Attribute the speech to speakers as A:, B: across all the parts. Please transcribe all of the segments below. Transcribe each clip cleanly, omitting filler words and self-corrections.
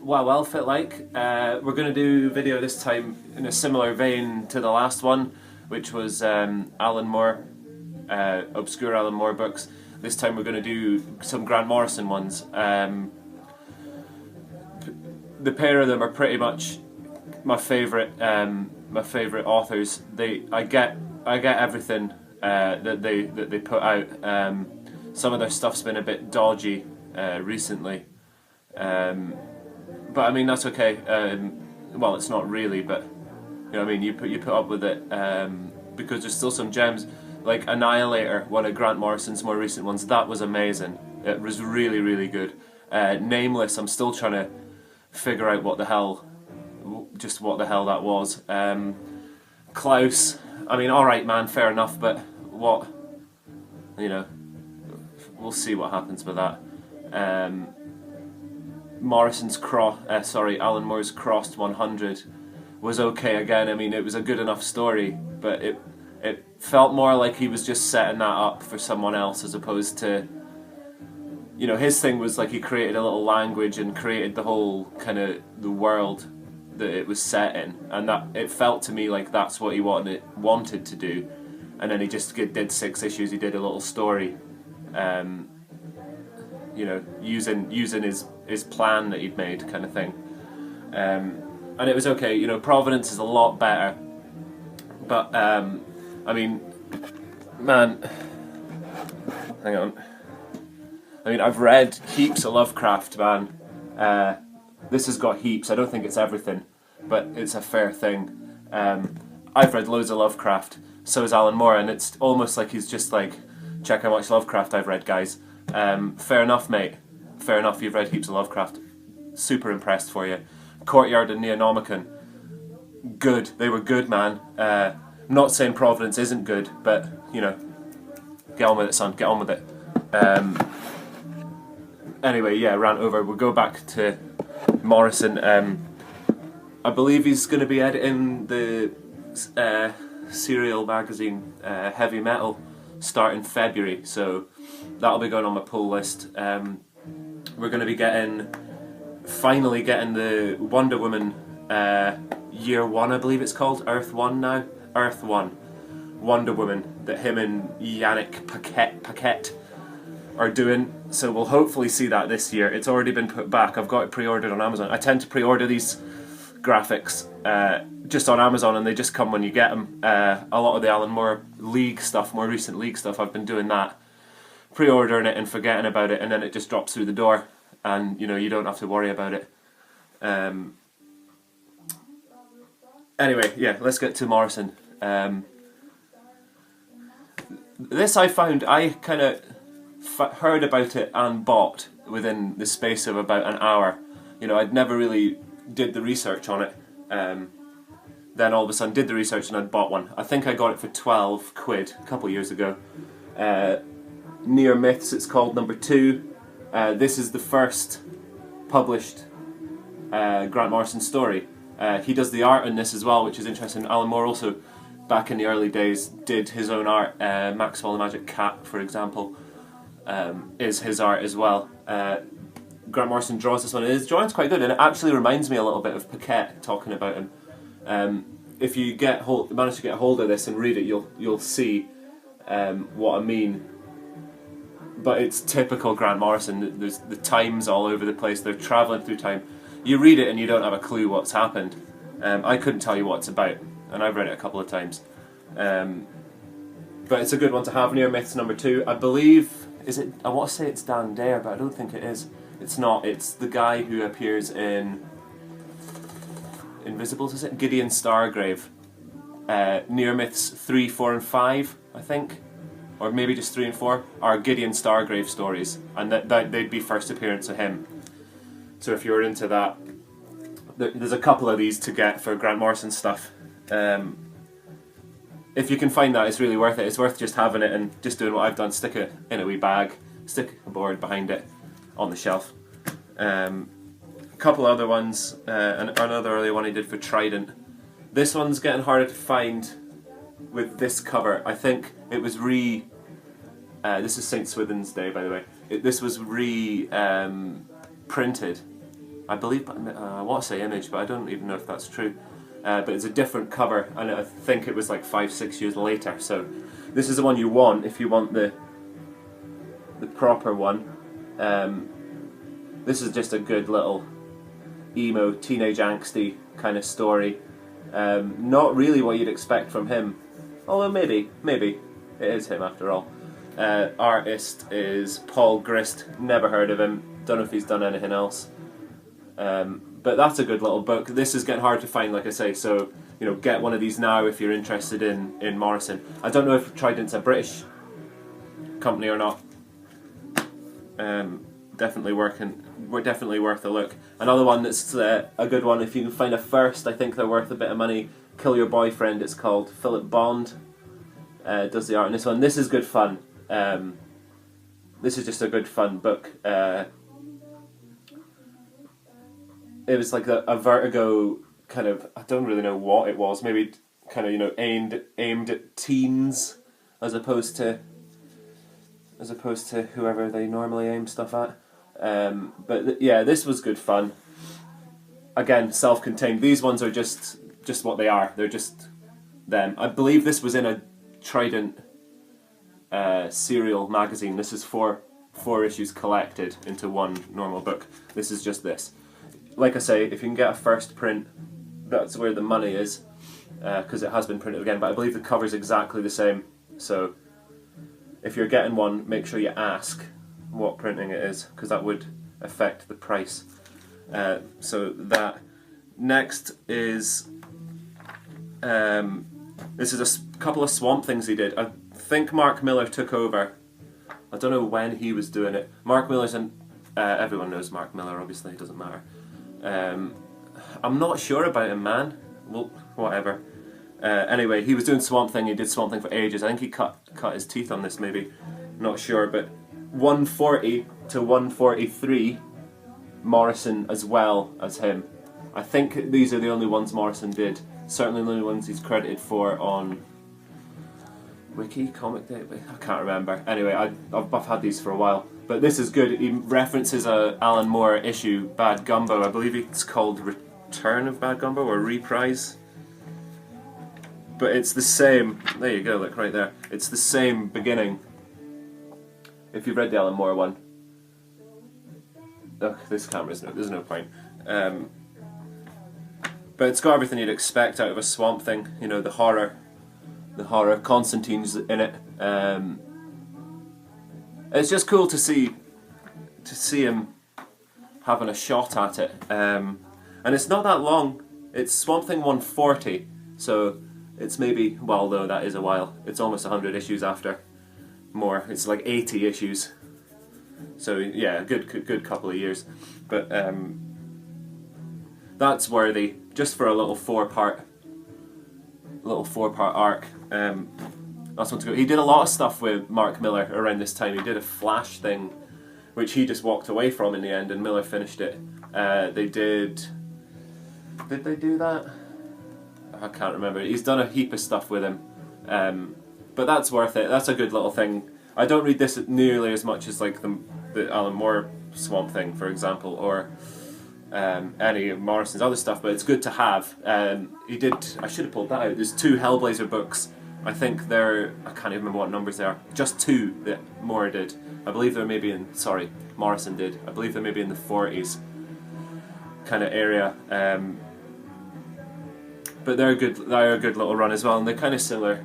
A: what will fit like. We're going to do a video this time in a similar vein to the last one, which was Alan Moore, obscure Alan Moore books. This time we're going to do some Grant Morrison ones. The pair of them are pretty much my favourite authors. I get everything that they put out. Some of their stuff's been a bit dodgy recently, but I mean that's okay. Well, it's not really, but you know what I mean. You put up with it because there's still some gems. Like Annihilator, one of Grant Morrison's more recent ones, that was amazing. It was really, really good. Nameless, I'm still trying to figure out what the hell that was. Klaus, I mean, alright man, fair enough, but what, you know, we'll see what happens with that. Alan Moore's Crossed 100 was okay again. I mean, it was a good enough story, but it felt more like he was just setting that up for someone else as opposed to, you know, his thing was like he created a little language and created the whole kind of the world that it was set in, and that it felt to me like that's what he wanted to do, and then he just did 6 issues. He did a little story, you know, using his plan that he'd made, kind of thing, and it was okay. You know, Providence is a lot better, but I mean, man, hang on. I mean, I've read heaps of Lovecraft, man. This has got heaps. I don't think it's everything, but it's a fair thing. I've read loads of Lovecraft. So has Alan Moore, and it's almost like he's just like, check how much Lovecraft I've read, guys. Fair enough, mate. Fair enough, you've read heaps of Lovecraft. Super impressed for you. Courtyard and Neonomicon. Good. They were good, man. Not saying Providence isn't good, but, you know, get on with it, son. Get on with it. Anyway, yeah, rant over. We'll go back to Morrison. I believe he's going to be editing the serial magazine Heavy Metal starting February, so that'll be going on my pull list. We're going to be finally getting the Wonder Woman Year 1, I believe it's called, Earth 1 now. Earth 1, Wonder Woman, that him and Yannick Paquette are doing, so we'll hopefully see that this year. It's already been put back. I've got it pre-ordered on Amazon. I tend to pre-order these graphics just on Amazon, and they just come when you get them. A lot of the Alan Moore League stuff, more recent League stuff, I've been doing that, pre-ordering it and forgetting about it, and then it just drops through the door, and you know, you don't have to worry about it. Anyway, yeah, let's get to Morrison. This I found, I kind of heard about it and bought within the space of about an hour. You know, I'd never really did the research on it. Then all of a sudden did the research and I'd bought one. I think I got it for 12 quid a couple of years ago. Near Myths, it's called, number 2. This is the first published Grant Morrison story. He does the art in this as well, which is interesting. Alan Moore also, back in the early days, did his own art. Maxwell the Magic Cat, for example, is his art as well. Grant Morrison draws this one. His drawing's quite good, and it actually reminds me a little bit of Paquette, talking about him. If you manage to get hold of this and read it, you'll see what I mean. But it's typical Grant Morrison. There's the time's all over the place. They're travelling through time. You read it and you don't have a clue what's happened. I couldn't tell you what it's about, and I've read it a couple of times. But it's a good one to have. Near Myths number 2. I believe, I want to say it's Dan Dare, but I don't think it is. It's not. It's the guy who appears in Invisibles, is it? Gideon Stargrave. Near Myths 3, 4 and 5, I think. Or maybe just 3 and 4 are Gideon Stargrave stories, and they'd be first appearance of him. So if you're into that, there's a couple of these to get for Grant Morrison stuff. If you can find that, it's really worth it. It's worth just having it and just doing what I've done, stick it in a wee bag, stick a board behind it on the shelf. A couple other ones, and another early one he did for Trident. This one's getting harder to find with this cover. I think it was this is St. Swithin's Day, by the way. This was printed I believe, I want to say Image, but I don't even know if that's true. But it's a different cover, and I think it was like 5-6 years later. So this is the one you want if you want the proper one. This is just a good little emo, teenage angsty kind of story. Not really what you'd expect from him, although maybe it is him after all. Artist is Paul Grist. Never heard of him. Don't know if he's done anything else. But that's a good little book. This is getting hard to find, like I say, so get one of these now if you're interested in Morrison. I don't know if Trident's a British company or not. Definitely worth a look. Another one that's a good one, if you can find a first, I think they're worth a bit of money. Kill Your Boyfriend, it's called. Philip Bond does the art in this one. This is good fun. This is just a good fun book. It was like a Vertigo kind of, I don't really know what it was, maybe kind of aimed at teens as opposed to whoever they normally aim stuff at. But yeah, this was good fun. Again, self-contained. These ones are just what they are. They're just them. I believe this was in a Trident serial magazine. This is four issues collected into one normal book. This is just this. Like I say, if you can get a first print, that's where the money is, because it has been printed again. But I believe the cover's exactly the same. So if you're getting one, make sure you ask what printing it is, because that would affect the price. So that. Next is this is a couple of Swamp Things he did. I think Mark Millar took over. I don't know when he was doing it. Mark Millar's everyone knows Mark Millar, obviously, it doesn't matter. I'm not sure about him, man. Well, whatever. Anyway, he was doing Swamp Thing. He did Swamp Thing for ages. I think he cut his teeth on this, maybe. Not sure, but 140 to 143, Morrison as well as him. I think these are the only ones Morrison did. Certainly the only ones he's credited for on Wiki, Comic Day. I can't remember. Anyway, I've had these for a while. But this is good. He references a Alan Moore issue, Bad Gumbo. I believe it's called Return of Bad Gumbo or Reprise. But it's the same. There you go, look right there. It's the same beginning. If you've read the Alan Moore one. Ugh, this camera's there's no point. But it's got everything you'd expect out of a Swamp Thing. The horror. Constantine's in it. It's just cool to see him having a shot at it. And it's not that long. It's Swamp Thing 140, so it's maybe, well, though that is a while. It's almost 100 issues after. More. It's like 80 issues. So yeah, a good couple of years. But that's worthy, just for a little four-part arc. That's one to go. He did a lot of stuff with Mark Millar around this time. He did a Flash thing, which he just walked away from in the end, and Miller finished it. Did they do that? I can't remember. He's done a heap of stuff with him. But that's worth it. That's a good little thing. I don't read this nearly as much as like the Alan Moore Swamp Thing, for example, or any of Morrison's other stuff, but it's good to have. He did. I should have pulled that out. There's 2 Hellblazer books. I think I can't even remember what numbers they are. Just 2 that Moore did. I believe they're maybe Morrison did. I believe they're maybe in the 40s kind of area. But they're a good little run as well, and they're kind of similar.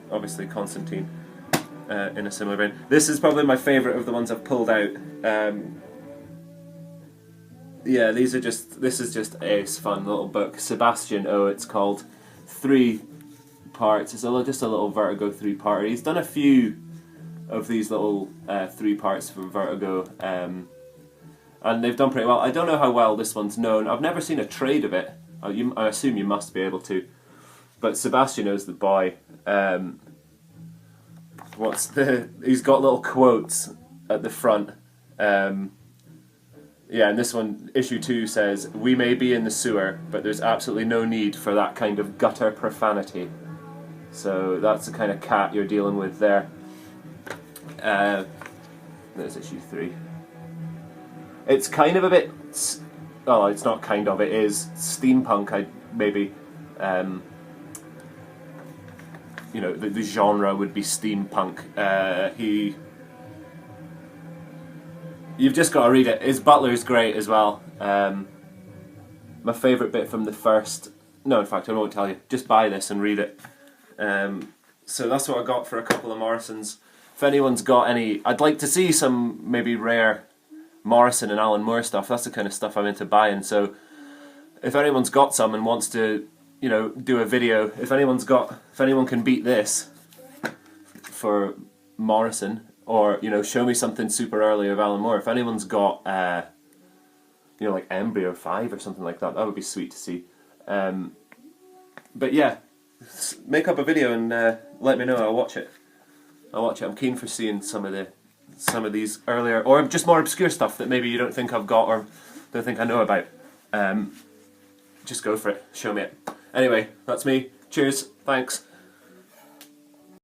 A: Obviously, Constantine in a similar vein. This is probably my favourite of the ones I've pulled out. Yeah, this is just ace fun little book. Sebastian O, it's called. 3 parts. It's just a little Vertigo 3-parter. He's done a few of these little 3 parts for Vertigo, and they've done pretty well. I don't know how well this one's known. I've never seen a trade of it. I assume you must be able to. But Sebastian O's the boy. He's got little quotes at the front. Yeah, and this one, issue 2 says, "We may be in the sewer, but there's absolutely no need for that kind of gutter profanity." So that's the kind of cat you're dealing with there. There's issue 3. It's kind of a bit oh, it's not kind of, it is steampunk. Maybe, you know, the genre would be steampunk. You've just got to read it. His butler's great as well. My favourite bit from the first... No, in fact, I won't tell you. Just buy this and read it. So that's what I got for a couple of Morrisons. If anyone's got any... I'd like to see some maybe rare Morrison and Alan Moore stuff. That's the kind of stuff I'm into buying. So if anyone's got some and wants to, you know, do a video, if anyone can beat this for Morrison, or, you know, show me something super early of Alan Moore. If anyone's got, you know, like Embryo 5 or something like that, that would be sweet to see. But yeah, make up a video and let me know. I'll watch it. I'm keen for seeing some of these earlier, or just more obscure stuff that maybe you don't think I've got or don't think I know about. Just go for it. Show me it. Anyway, that's me. Cheers. Thanks.